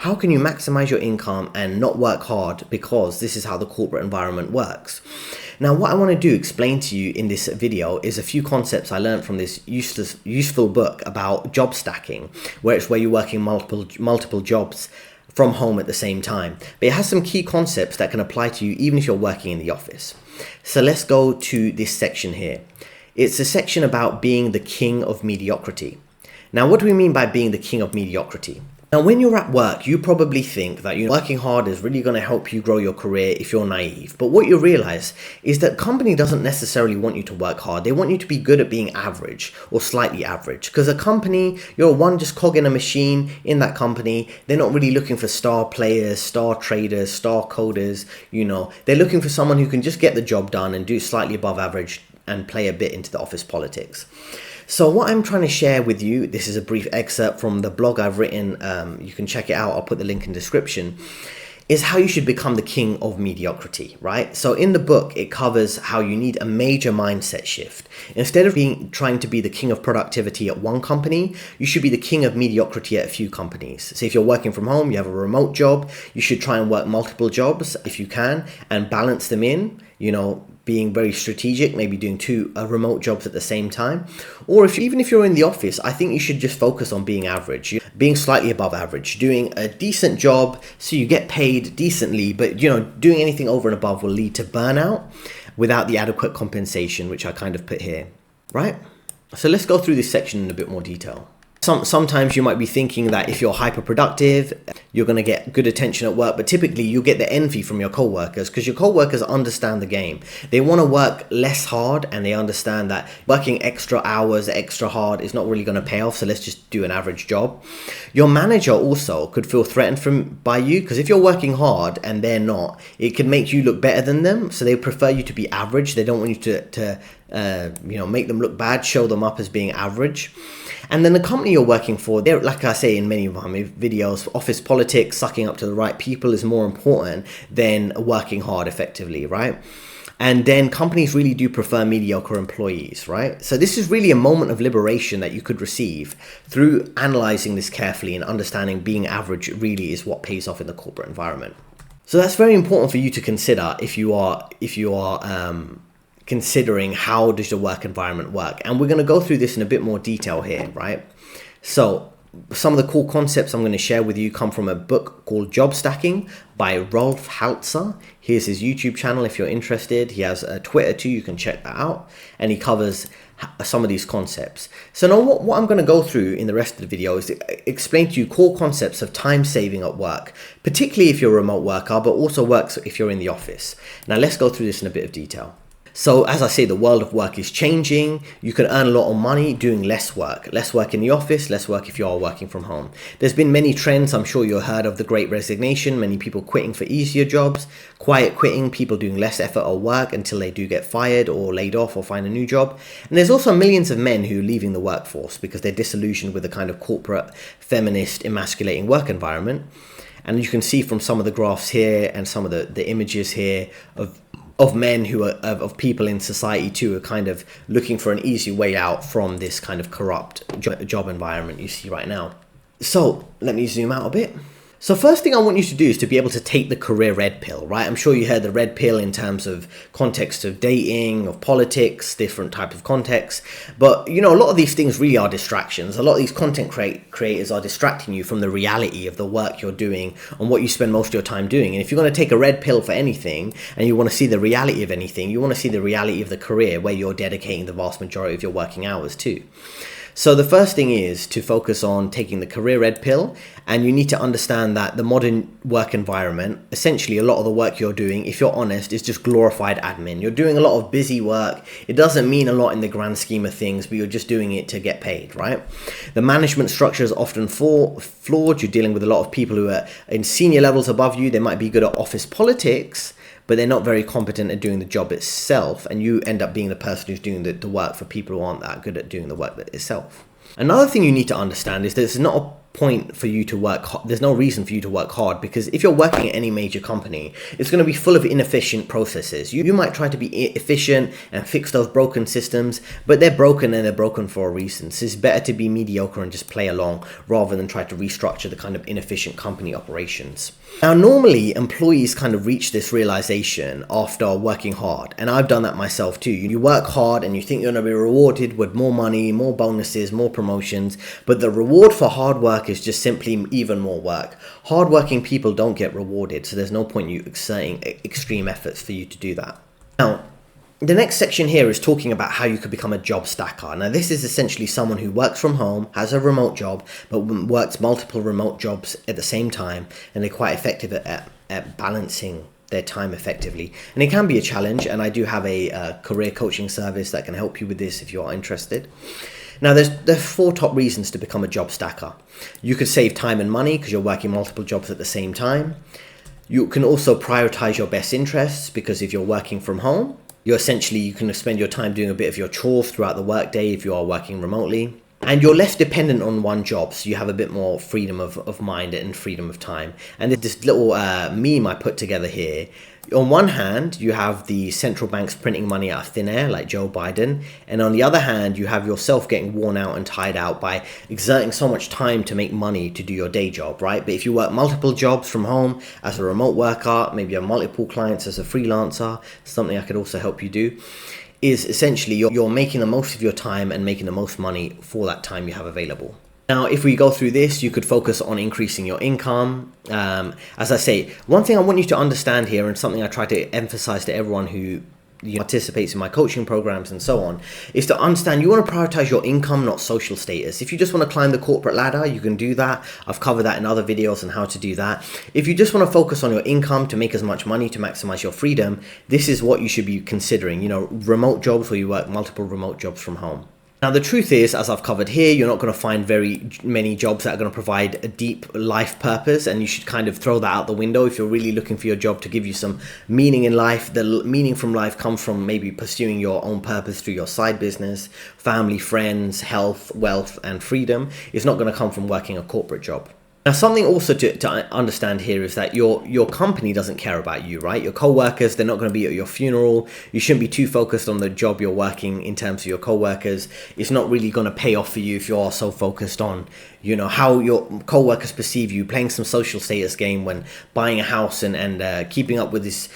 How can you maximize your income and not work hard, because this is how the corporate environment works? Now, what I want to do explain to you in this video is a few concepts I learned from this useful book about job stacking, where you're working multiple jobs from home at the same time. But it has some key concepts that can apply to you even if you're working in the office. So let's go to this section here. It's a section about being the king of mediocrity. Now, what do we mean by being the king of mediocrity? Now, when you're at work, you probably think that working hard is really going to help you grow your career if you're naive. But what you realize is that company doesn't necessarily want you to work hard. They want you to be good at being average or slightly average. Because a company, you're one just cog in a machine in that company. They're not really looking for star players, star traders, star coders. They're looking for someone who can just get the job done and do slightly above average and play a bit into the office politics. So what I'm trying to share with you, this is a brief excerpt from the blog I've written, you can check it out, I'll put the link in the description, is how you should become the king of mediocrity, right? So in the book, it covers how you need a major mindset shift. Instead of trying to be the king of productivity at one company, you should be the king of mediocrity at a few companies. So if you're working from home, you have a remote job, you should try and work multiple jobs if you can and balance them in, being very strategic, maybe doing two remote jobs at the same time. Or even if you're in the office, I think you should just focus on being average, being slightly above average, doing a decent job so you get paid decently, but doing anything over and above will lead to burnout without the adequate compensation, which I kind of put here, right? So let's go through this section in a bit more detail. Sometimes you might be thinking that if you're hyper productive, you're going to get good attention at work, but typically you'll get the envy from your co-workers because your co-workers understand the game. They want to work less hard and they understand that working extra hours, extra hard is not really going to pay off, so let's just do an average job. Your manager also could feel threatened by you because if you're working hard and they're not, it could make you look better than them, so they prefer you to be average. They don't want you to make them look bad, show them up as being average. And then the company you're working for, they're, like I say in many of my videos, office politics, sucking up to the right people is more important than working hard effectively, right? And then companies really do prefer mediocre employees, right? So this is really a moment of liberation that you could receive through analyzing this carefully and understanding being average really is what pays off in the corporate environment. So that's very important for you to consider if you are considering how does your work environment work. And we're going to go through this in a bit more detail here, right? So some of the core concepts I'm going to share with you come from a book called Job Stacking by Rolf Haltzer. Here's his YouTube channel if you're interested. He has a Twitter too, you can check that out. And he covers some of these concepts. So now what I'm going to go through in the rest of the video is to explain to you core concepts of time saving at work, particularly if you're a remote worker, but also works if you're in the office. Now let's go through this in a bit of detail. So as I say, the world of work is changing. You can earn a lot of money doing less work in the office, less work if you are working from home. There's been many trends. I'm sure you've heard of the Great Resignation, many people quitting for easier jobs, quiet quitting, people doing less effort or work until they do get fired or laid off or find a new job. And there's also millions of men who are leaving the workforce because they're disillusioned with the kind of corporate, feminist, emasculating work environment. And you can see from some of the graphs here and some of the images here of men who are, of people in society too, are kind of looking for an easy way out from this kind of corrupt job environment you see right now. So let me zoom out a bit. So first thing I want you to do is to be able to take the career red pill, right? I'm sure you heard the red pill in terms of context of dating, of politics, different type of contexts. But, a lot of these things really are distractions. A lot of these content creators are distracting you from the reality of the work you're doing and what you spend most of your time doing. And if you're going to take a red pill for anything and you want to see the reality of anything, you want to see the reality of the career where you're dedicating the vast majority of your working hours to. So the first thing is to focus on taking the career red pill, and you need to understand that the modern work environment, essentially a lot of the work you're doing, if you're honest, is just glorified admin. You're doing a lot of busy work. It doesn't mean a lot in the grand scheme of things, but you're just doing it to get paid, right? The management structure is often flawed. You're dealing with a lot of people who are in senior levels above you. They might be good at office politics, but they're not very competent at doing the job itself, and you end up being the person who's doing the work for people who aren't that good at doing the work itself. Another thing you need to understand is there's not point for you to work hard. There's no reason for you to work hard, because if you're working at any major company, it's going to be full of inefficient processes. You might try to be efficient and fix those broken systems, but they're broken and they're broken for a reason. So it's better to be mediocre and just play along rather than try to restructure the kind of inefficient company operations. Now, normally employees kind of reach this realization after working hard, and I've done that myself too. You work hard and you think you're going to be rewarded with more money, more bonuses, more promotions, but the reward for hard work is just simply even more work. Hardworking people don't get rewarded, so there's no point you exerting extreme efforts for you to do that. Now, the next section here is talking about how you could become a job stacker. Now, this is essentially someone who works from home, has a remote job, but works multiple remote jobs at the same time, and they're quite effective at balancing their time effectively. And it can be a challenge, and I do have a career coaching service that can help you with this if you are interested. Now, there's 4 top reasons to become a job stacker. You could save time and money because you're working multiple jobs at the same time. You can also prioritize your best interests, because if you're working from home, you can spend your time doing a bit of your chores throughout the workday if you are working remotely. And you're less dependent on one job, so you have a bit more freedom of mind and freedom of time. And this little meme I put together here. On one hand, you have the central banks printing money out of thin air, like Joe Biden. And on the other hand, you have yourself getting worn out and tired out by exerting so much time to make money to do your day job, right? But if you work multiple jobs from home as a remote worker, maybe you have multiple clients as a freelancer, something I could also help you do, is essentially you're making the most of your time and making the most money for that time you have available. Now, if we go through this, you could focus on increasing your income. As I say, one thing I want you to understand here, and something I try to emphasize to everyone who participates in my coaching programs and so on, is to understand you want to prioritize your income, not social status. If you just want to climb the corporate ladder, you can do that. I've covered that in other videos on how to do that. If you just want to focus on your income to make as much money to maximize your freedom, this is what you should be considering. Remote jobs where you work multiple remote jobs from home. Now, the truth is, as I've covered here, you're not going to find very many jobs that are going to provide a deep life purpose, and you should kind of throw that out the window if you're really looking for your job to give you some meaning in life. The meaning from life comes from maybe pursuing your own purpose through your side business, family, friends, health, wealth, and freedom. It's not going to come from working a corporate job. Now, something also to understand here is that your company doesn't care about you, right? Your co-workers, they're not going to be at your funeral. You shouldn't be too focused on the job you're working in terms of your co-workers. It's not really going to pay off for you if you're so focused on, how your co-workers perceive you, playing some social status game when buying a house and keeping up with this,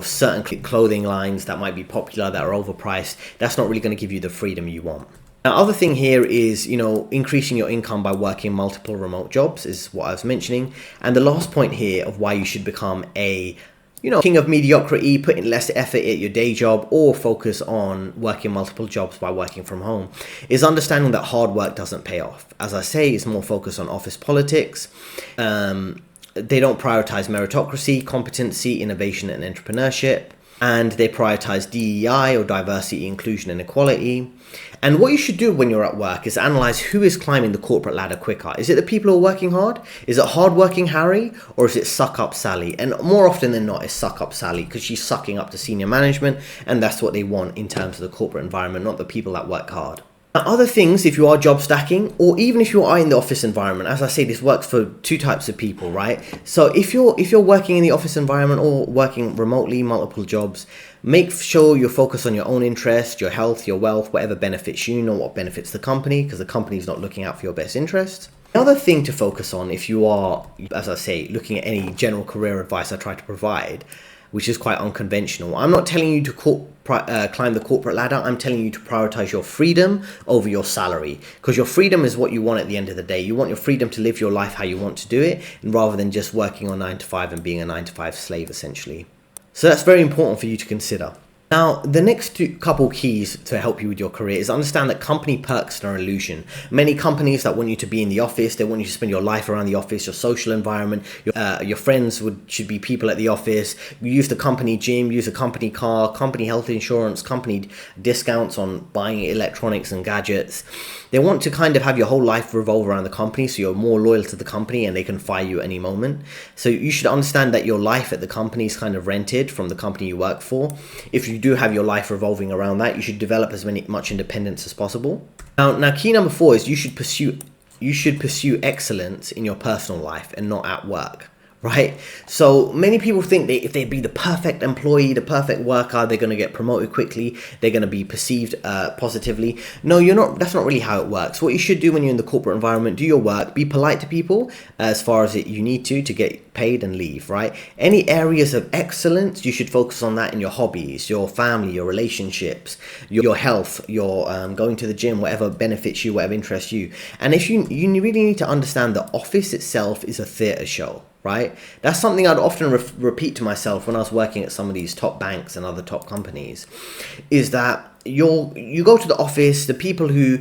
certain clothing lines that might be popular that are overpriced. That's not really going to give you the freedom you want. Now, other thing here is, increasing your income by working multiple remote jobs is what I was mentioning. And the last point here of why you should become a, king of mediocrity, putting less effort at your day job or focus on working multiple jobs by working from home, is understanding that hard work doesn't pay off. As I say, it's more focused on office politics. They don't prioritize meritocracy, competency, innovation, and entrepreneurship. And they prioritize DEI, or diversity, inclusion, and equality. And what you should do when you're at work is analyze who is climbing the corporate ladder quicker. Is it the people who are working hard? Is it hardworking Harry? Or is it suck up Sally? And more often than not, it's suck up Sally, because she's sucking up to senior management, and that's what they want in terms of the corporate environment, not the people that work hard. Now, other things, if you are job stacking, or even if you are in the office environment, as I say, this works for 2 types of people, right? So if you're working in the office environment or working remotely, multiple jobs, make sure you're focused on your own interest, your health, your wealth, whatever benefits you, not what benefits the company, because the company is not looking out for your best interest. Another thing to focus on if you are, as I say, looking at any general career advice I try to provide, which is quite unconventional. I'm not telling you to climb the corporate ladder. I'm telling you to prioritize your freedom over your salary, because your freedom is what you want at the end of the day. You want your freedom to live your life how you want to do it, and rather than just working on 9 to 5 and being a 9 to 5 slave, essentially. So that's very important for you to consider. Now, the next couple keys to help you with your career is understand that company perks are an illusion. Many companies that want you to be in the office, they want you to spend your life around the office, your social environment, your friends should be people at the office. You use the company gym, use a company car, company health insurance, company discounts on buying electronics and gadgets. They want to kind of have your whole life revolve around the company, so you're more loyal to the company and they can fire you at any moment. So you should understand that your life at the company is kind of rented from the company you work for. If you do have your life revolving around that, you should develop as much independence as possible. Now, key number 4 is you should pursue you should pursue excellence in your personal life and not at work, right? So many people think that if they be the perfect employee, the perfect worker, they're going to get promoted quickly, they're going to be perceived positively. No, you're not. That's not really how it works. What you should do when you're in the corporate environment, do your work, be polite to people as far as you need to get paid and leave, right? Any areas of excellence, you should focus on that in your hobbies, your family, your relationships, your health, your going to the gym, whatever benefits you, whatever interests you. And if you really need to understand the office itself is a theatre show, right? That's something I'd often repeat to myself when I was working at some of these top banks and other top companies, is that you go to the office, the people who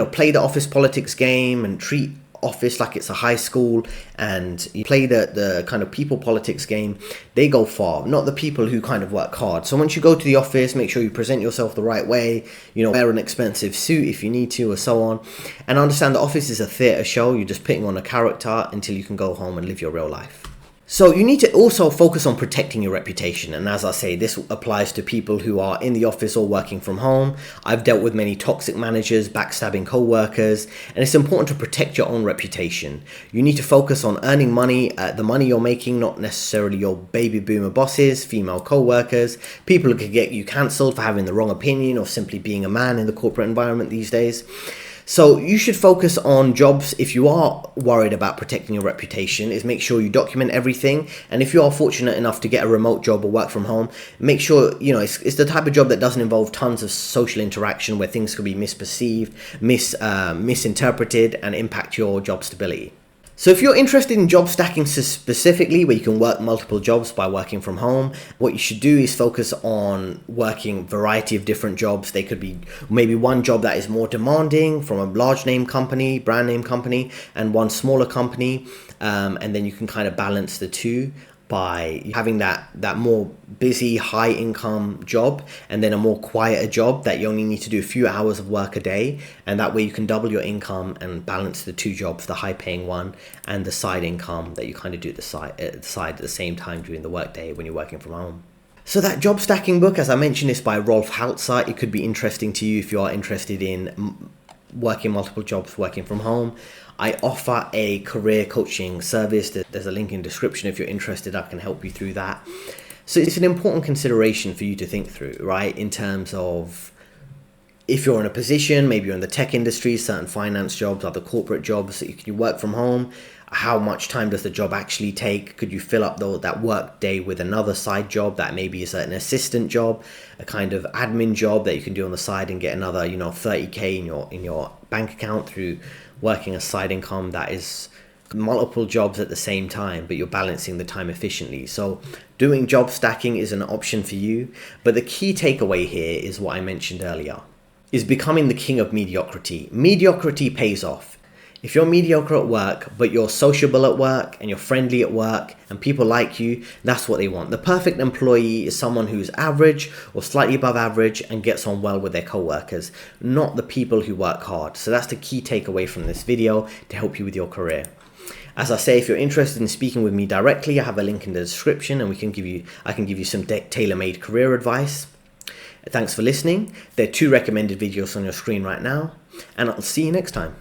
play the office politics game and treat office like it's a high school, and you play the kind of people politics game, they go far, not the people who kind of work hard. So once you go to the office, make sure you present yourself the right way, wear an expensive suit if you need to, or so on, and understand the office is a theatre show. You're just putting on a character until you can go home and live your real life. So you need to also focus on protecting your reputation. And as I say, this applies to people who are in the office or working from home. I've dealt with many toxic managers, backstabbing co-workers, and it's important to protect your own reputation. You need to focus on earning money, the money you're making, not necessarily your baby boomer bosses, female co-workers, people who could get you cancelled for having the wrong opinion or simply being a man in the corporate environment these days. So you should focus on jobs. If you are worried about protecting your reputation, is make sure you document everything. And if you are fortunate enough to get a remote job or work from home, make sure, it's the type of job that doesn't involve tons of social interaction where things could be misperceived, misinterpreted, and impact your job stability. So if you're interested in job stacking specifically, where you can work multiple jobs by working from home, what you should do is focus on working a variety of different jobs. They could be maybe one job that is more demanding from a large name company, brand name company, and one smaller company. And then you can kind of balance the two by having that more busy, high income job, and then a more quieter job that you only need to do a few hours of work a day. And that way you can double your income and balance the two jobs, the high paying one and the side income that you kind of do at the side at the same time during the workday when you're working from home. So that job stacking book, as I mentioned, is by Rolf Haltzer. It could be interesting to you if you are interested in working multiple jobs, working from home. I offer a career coaching service. There's a link in the description. If you're interested, I can help you through that. So it's an important consideration for you to think through, right? In terms of if you're in a position, maybe you're in the tech industry, certain finance jobs, other corporate jobs, you work from home. How much time does the job actually take? Could you fill up that work day with another side job that maybe is an assistant job, a kind of admin job that you can do on the side and get another, $30K in your bank account through working a side income that is multiple jobs at the same time, but you're balancing the time efficiently. So doing job stacking is an option for you. But the key takeaway here is what I mentioned earlier, is becoming the king of mediocrity. Mediocrity pays off. If you're mediocre at work, but you're sociable at work and you're friendly at work and people like you, that's what they want. The perfect employee is someone who's average or slightly above average and gets on well with their co-workers, not the people who work hard. So that's the key takeaway from this video to help you with your career. As I say, if you're interested in speaking with me directly, I have a link in the description and I can give you some tailor-made career advice. Thanks for listening. There are 2 recommended videos on your screen right now, and I'll see you next time.